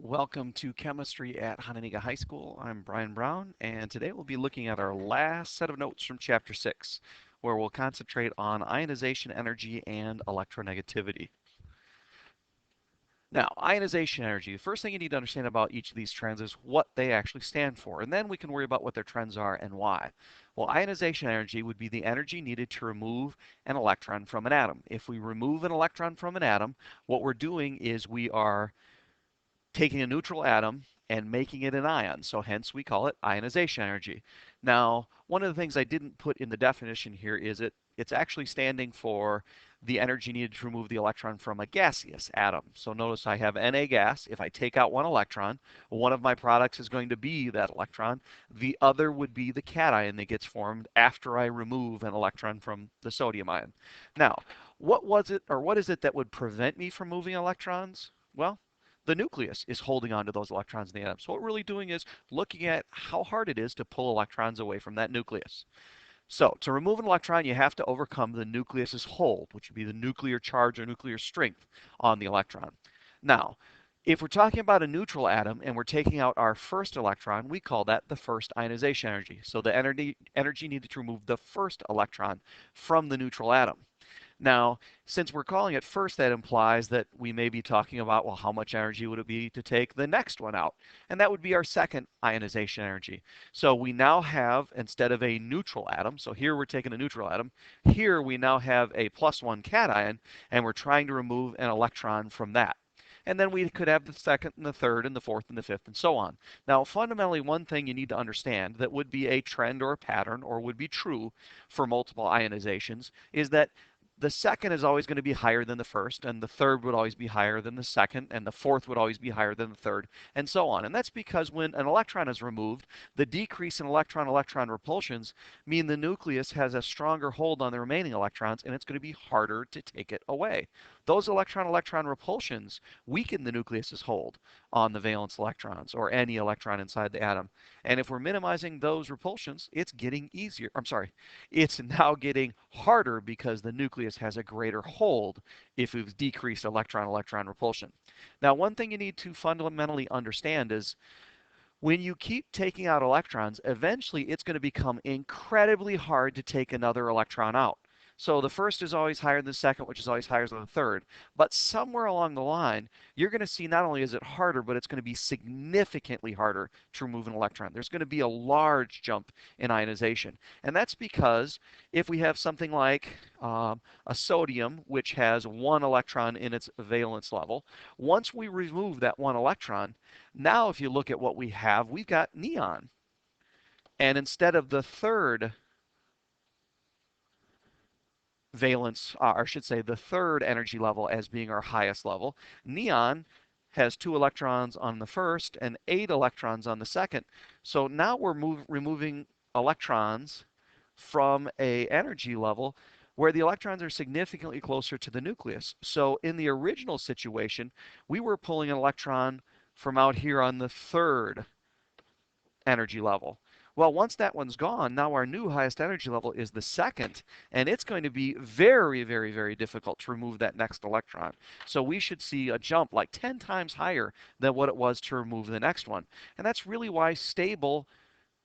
Welcome to Chemistry at Hononegah High School. I'm Brian Brown, and today we'll be looking at our last set of notes from Chapter 6, where we'll concentrate on ionization energy and electronegativity. Now, ionization energy, the first thing you need to understand about each of these trends is what they actually stand for, and then we can worry about what their trends are and why. Well, ionization energy would be the energy needed to remove an electron from an atom. If we remove an electron from an atom, what we're doing is we are taking a neutral atom and making it an ion. So hence we call it ionization energy. Now, one of the things I didn't put in the definition here is it's actually standing for the energy needed to remove the electron from a gaseous atom. So notice I have Na gas. If I take out one electron, one of my products is going to be that electron. The other would be the cation that gets formed after I remove an electron from the sodium ion. Now, what is it that would prevent me from moving electrons? Well, the nucleus is holding on to those electrons in the atom. So what we're really doing is looking at how hard it is to pull electrons away from that nucleus. So to remove an electron, you have to overcome the nucleus's hold, which would be the nuclear charge or nuclear strength on the electron. Now, if we're talking about a neutral atom and we're taking out our first electron, we call that the first ionization energy. So the energy needed to remove the first electron from the neutral atom. Now, since we're calling it first, that implies that we may be talking about, well, how much energy would it be to take the next one out? And that would be our second ionization energy. So we now have, instead of a neutral atom, so here we're taking a neutral atom, here we now have a +1 cation, and we're trying to remove an electron from that. And then we could have the second and the third and the fourth and the fifth and so on. Now, fundamentally, one thing you need to understand that would be a trend or a pattern or would be true for multiple ionizations is that the second is always going to be higher than the first, and the third would always be higher than the second, and the fourth would always be higher than the third, and so on. And that's because when an electron is removed, the decrease in electron-electron repulsions mean the nucleus has a stronger hold on the remaining electrons, and it's going to be harder to take it away. Those electron-electron repulsions weaken the nucleus's hold on the valence electrons, or any electron inside the atom. And if we're minimizing those repulsions, it's getting easier. I'm sorry, it's now getting harder because the nucleus has a greater hold if we've decreased electron-electron repulsion. Now, one thing you need to fundamentally understand is when you keep taking out electrons, eventually it's going to become incredibly hard to take another electron out. So the first is always higher than the second, which is always higher than the third. But somewhere along the line, you're going to see not only is it harder, but it's going to be significantly harder to remove an electron. There's going to be a large jump in ionization. And that's because if we have something like a sodium, which has one electron in its valence level, once we remove that one electron, now if you look at what we have, we've got neon. And instead of the third valence, or I should say the third energy level as being our highest level, neon has 2 electrons on the first and 8 electrons on the second. So now we're removing electrons from a energy level where the electrons are significantly closer to the nucleus. So in the original situation, we were pulling an electron from out here on the third energy level. Well, once that one's gone, now our new highest energy level is the second, and it's going to be very, very, very difficult to remove that next electron. So we should see a jump like 10 times higher than what it was to remove the next one. And that's really why stable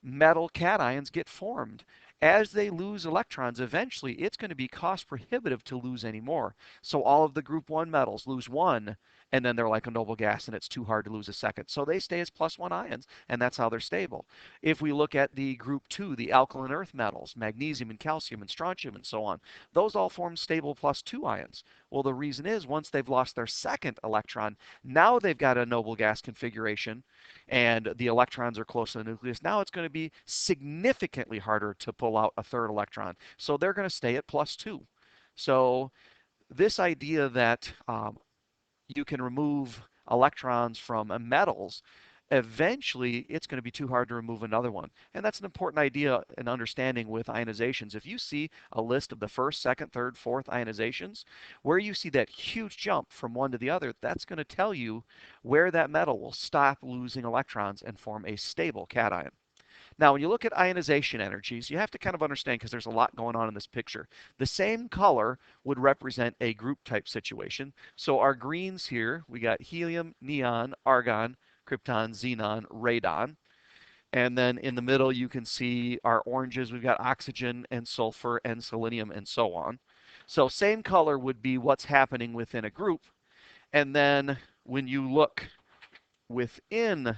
metal cations get formed. As they lose electrons, eventually it's going to be cost prohibitive to lose any more. So all of the group 1 metals lose one, and then they're like a noble gas, and it's too hard to lose a second. So they stay as +1 ions, and that's how they're stable. If we look at the group 2, the alkaline earth metals, magnesium and calcium and strontium and so on, those all form stable +2 ions. Well, the reason is once they've lost their second electron, now they've got a noble gas configuration, and the electrons are close to the nucleus. Now it's going to be significantly harder to pull out a third electron. So they're going to stay at +2. So this idea that you can remove electrons from metals, eventually it's going to be too hard to remove another one. And that's an important idea in understanding with ionizations. If you see a list of the first, second, third, fourth ionizations, where you see that huge jump from one to the other, that's going to tell you where that metal will stop losing electrons and form a stable cation. Now, when you look at ionization energies, you have to kind of understand because there's a lot going on in this picture. The same color would represent a group type situation. So our greens here, we got helium, neon, argon, krypton, xenon, radon. And then in the middle, you can see our oranges. We've got oxygen and sulfur and selenium and so on. So same color would be what's happening within a group. And then when you look within,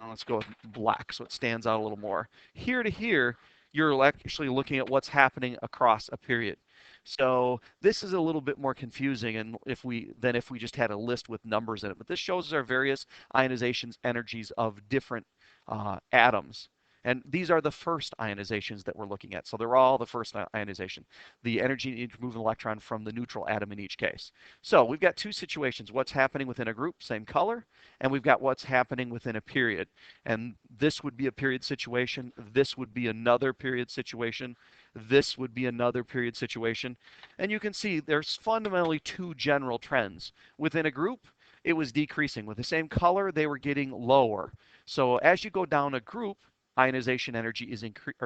let's go with black so it stands out a little more. Here to here, you're actually looking at what's happening across a period. So this is a little bit more confusing and than if we just had a list with numbers in it. But this shows us our various ionizations energies of different atoms. And these are the first ionizations that we're looking at. So they're all the first ionization. The energy needed to move an electron from the neutral atom in each case. So we've got two situations. What's happening within a group, same color, and we've got what's happening within a period. And this would be a period situation. This would be another period situation. This would be another period situation. And you can see there's fundamentally two general trends. Within a group, it was decreasing. With the same color, they were getting lower. So as you go down a group, ionization energy is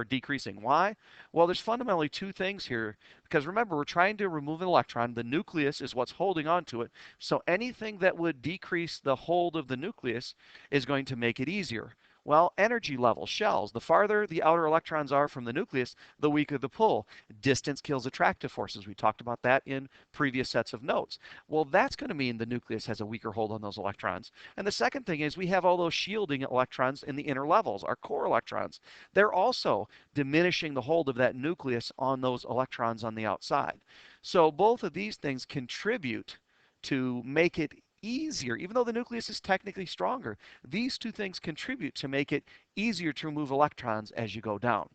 decreasing. Why? Well, there's fundamentally two things here. Because remember, we're trying to remove an electron. The nucleus is what's holding on to it. So anything that would decrease the hold of the nucleus is going to make it easier. Well, energy level, shells. The farther the outer electrons are from the nucleus, the weaker the pull. Distance kills attractive forces. We talked about that in previous sets of notes. Well, that's going to mean the nucleus has a weaker hold on those electrons. And the second thing is we have all those shielding electrons in the inner levels, our core electrons. They're also diminishing the hold of that nucleus on those electrons on the outside. So both of these things contribute to make it easier, even though the nucleus is technically stronger. These two things contribute to make it easier to remove electrons as you go down.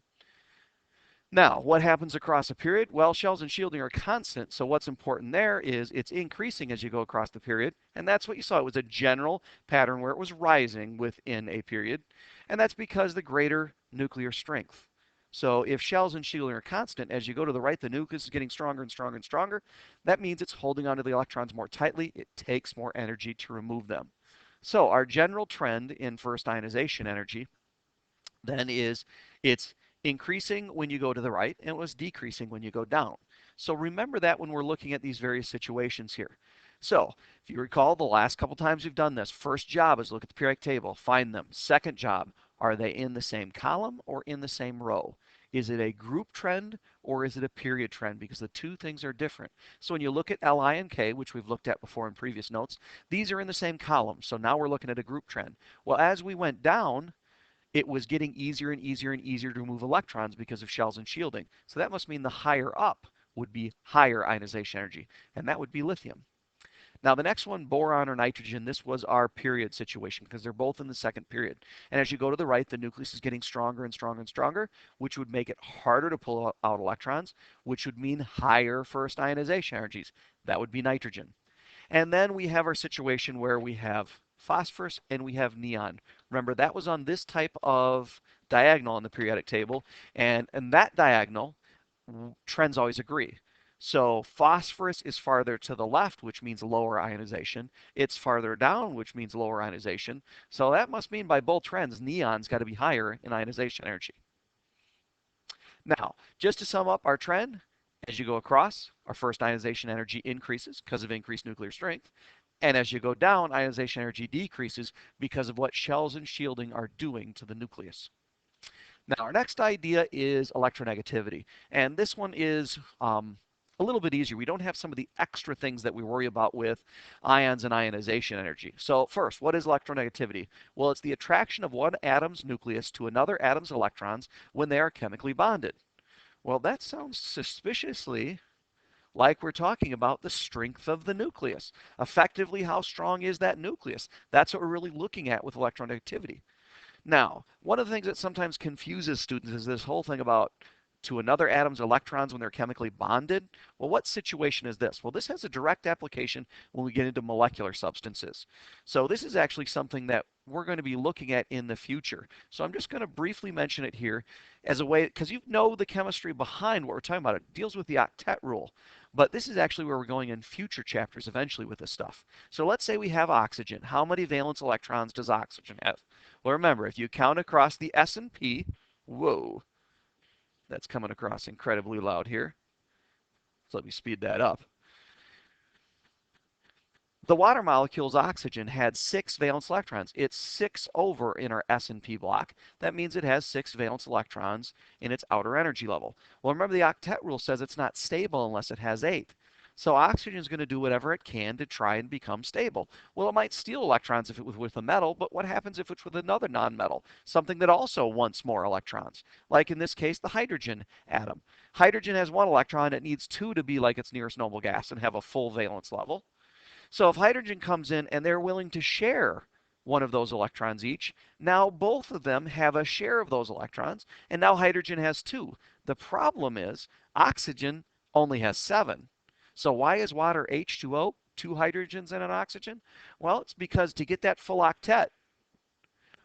Now, what happens across a period? Well, shells and shielding are constant, so what's important there is it's increasing as you go across the period, and that's what you saw. It was a general pattern where it was rising within a period, and that's because the greater nuclear strength. So if shells and shielding are constant, as you go to the right, the nucleus is getting stronger and stronger and stronger. That means it's holding onto the electrons more tightly. It takes more energy to remove them. So our general trend in first ionization energy then is it's increasing when you go to the right, and it was decreasing when you go down. So remember that when we're looking at these various situations here. So if you recall, the last couple times we've done this, first job is look at the periodic table, find them. Second job, are they in the same column or in the same row? Is it a group trend or is it a period trend? Because the two things are different. So when you look at Li and K, which we've looked at before in previous notes, these are in the same column. So now we're looking at a group trend. Well, as we went down, it was getting easier and easier and easier to remove electrons because of shells and shielding. So that must mean the higher up would be higher ionization energy, and that would be lithium. Now the next one, boron or nitrogen, this was our period situation because they're both in the second period. And as you go to the right, the nucleus is getting stronger and stronger and stronger, which would make it harder to pull out electrons, which would mean higher first ionization energies. That would be nitrogen. And then we have our situation where we have phosphorus and we have neon. Remember, that was on this type of diagonal in the periodic table. And in that diagonal, trends always agree. So phosphorus is farther to the left, which means lower ionization. It's farther down, which means lower ionization. So that must mean by both trends, neon's got to be higher in ionization energy. Now, just to sum up our trend, as you go across, our first ionization energy increases because of increased nuclear strength. And as you go down, ionization energy decreases because of what shells and shielding are doing to the nucleus. Now, our next idea is electronegativity. And this one is a little bit easier. We don't have some of the extra things that we worry about with ions and ionization energy. So first, what is electronegativity? Well, it's the attraction of one atom's nucleus to another atom's electrons when they are chemically bonded. Well, that sounds suspiciously like we're talking about the strength of the nucleus. Effectively, how strong is that nucleus? That's what we're really looking at with electronegativity. Now, one of the things that sometimes confuses students is this whole thing about to another atom's electrons when they're chemically bonded. Well, what situation is this? Well, this has a direct application when we get into molecular substances. So this is actually something that we're going to be looking at in the future. So I'm just going to briefly mention it here as a way, because you know the chemistry behind what we're talking about. It deals with the octet rule. But this is actually where we're going in future chapters eventually with this stuff. So let's say we have oxygen. How many valence electrons does oxygen have? Well, remember, if you count across the S and P, whoa, that's coming across incredibly loud here. So let me speed that up. The water molecule's oxygen had 6 valence electrons. It's 6 over in our S and P block. That means it has 6 valence electrons in its outer energy level. Well, remember the octet rule says it's not stable unless it has 8. So oxygen is going to do whatever it can to try and become stable. Well, it might steal electrons if it was with a metal, but what happens if it's with another nonmetal, something that also wants more electrons? Like in this case, the hydrogen atom. Hydrogen has 1 electron. It needs 2 to be like its nearest noble gas and have a full valence level. So if hydrogen comes in and they're willing to share one of those electrons each, now both of them have a share of those electrons, and now hydrogen has 2. The problem is oxygen only has 7. So why is water H2O, 2 hydrogens and an oxygen? Well, it's because to get that full octet,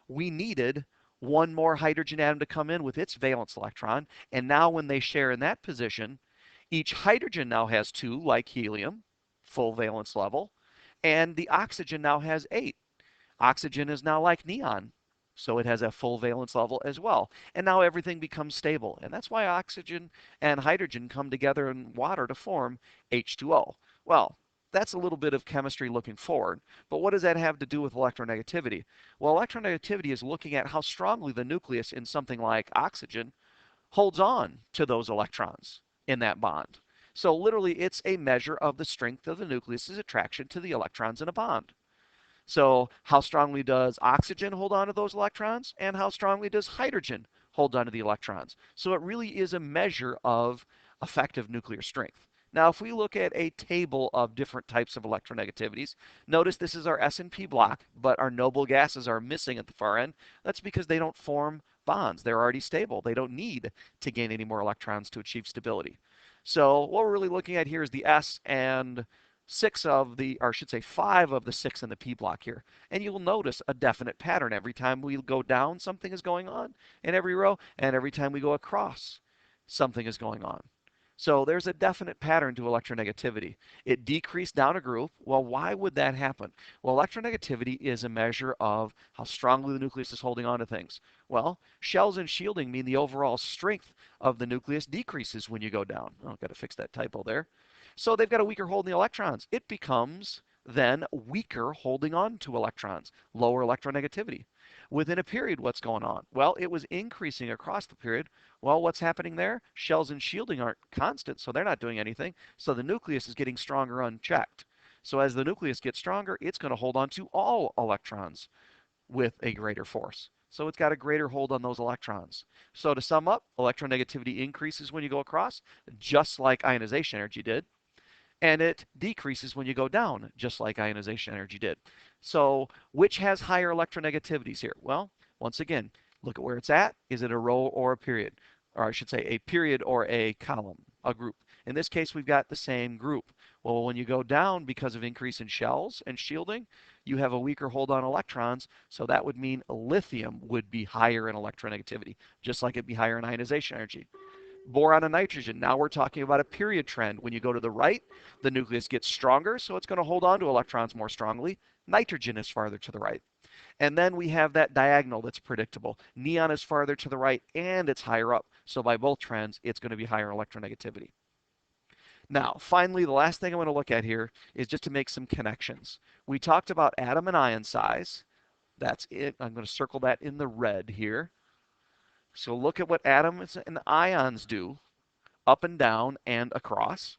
we needed 1 more hydrogen atom to come in with its valence electron, and now when they share in that position, each hydrogen now has 2, like helium, full valence level, and the oxygen now has 8. Oxygen is now like neon, so it has a full valence level as well. And now everything becomes stable. And that's why oxygen and hydrogen come together in water to form H2O. Well, that's a little bit of chemistry looking forward. But what does that have to do with electronegativity? Well, electronegativity is looking at how strongly the nucleus in something like oxygen holds on to those electrons in that bond. So literally, it's a measure of the strength of the nucleus's attraction to the electrons in a bond. So how strongly does oxygen hold on to those electrons, and how strongly does hydrogen hold on to the electrons? So it really is a measure of effective nuclear strength. Now, if we look at a table of different types of electronegativities, notice this is our S and P block, but our noble gases are missing at the far end. That's because they don't form bonds. They're already stable. They don't need to gain any more electrons to achieve stability. So what we're really looking at here is the S and 6 of the, or I should say 5 of the 6 in the P block here. And you'll notice a definite pattern. Every time we go down, something is going on in every row, and every time we go across, something is going on. So there's a definite pattern to electronegativity. It decreased down a group. Well, why would that happen? Well, electronegativity is a measure of how strongly the nucleus is holding on to things. Well, shells and shielding mean the overall strength of the nucleus decreases when you go down. Oh, I've got to fix that typo there. So they've got a weaker hold in the electrons. It becomes then weaker holding on to electrons, lower electronegativity. Within a period, what's going on? Well, it was increasing across the period. Well, what's happening there? Shells and shielding aren't constant, so they're not doing anything. So the nucleus is getting stronger unchecked. So as the nucleus gets stronger, it's going to hold on to all electrons with a greater force. So it's got a greater hold on those electrons. So to sum up, electronegativity increases when you go across, just like ionization energy did. And it decreases when you go down, just like ionization energy did. So which has higher electronegativities here? Well, once again, look at where it's at. Is it a row or a period? Or I should say a period or a column, a group. In this case, we've got the same group. Well, when you go down because of increase in shells and shielding, you have a weaker hold on electrons. So that would mean lithium would be higher in electronegativity, just like it'd be higher in ionization energy. Boron and nitrogen. Now we're talking about a period trend. When you go to the right, the nucleus gets stronger, so it's going to hold on to electrons more strongly. Nitrogen is farther to the right. And then we have that diagonal that's predictable. Neon is farther to the right and it's higher up. So by both trends, it's going to be higher electronegativity. Now, finally, the last thing I want to look at here is just to make some connections. We talked about atom and ion size. That's it. I'm going to circle that in the red here. So look at what atoms and ions do up and down and across.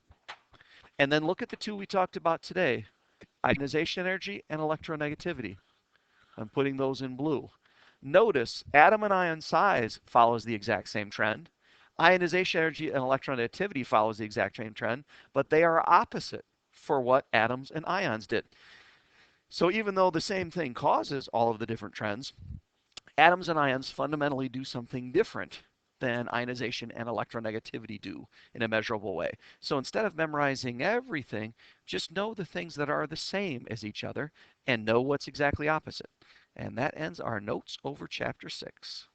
And then look at the two we talked about today, ionization energy and electronegativity. I'm putting those in blue. Notice atom and ion size follows the exact same trend. Ionization energy and electronegativity follows the exact same trend, but they are opposite for what atoms and ions did. So even though the same thing causes all of the different trends, atoms and ions fundamentally do something different than ionization and electronegativity do in a measurable way. So instead of memorizing everything, just know the things that are the same as each other and know what's exactly opposite. And that ends our notes over chapter 6.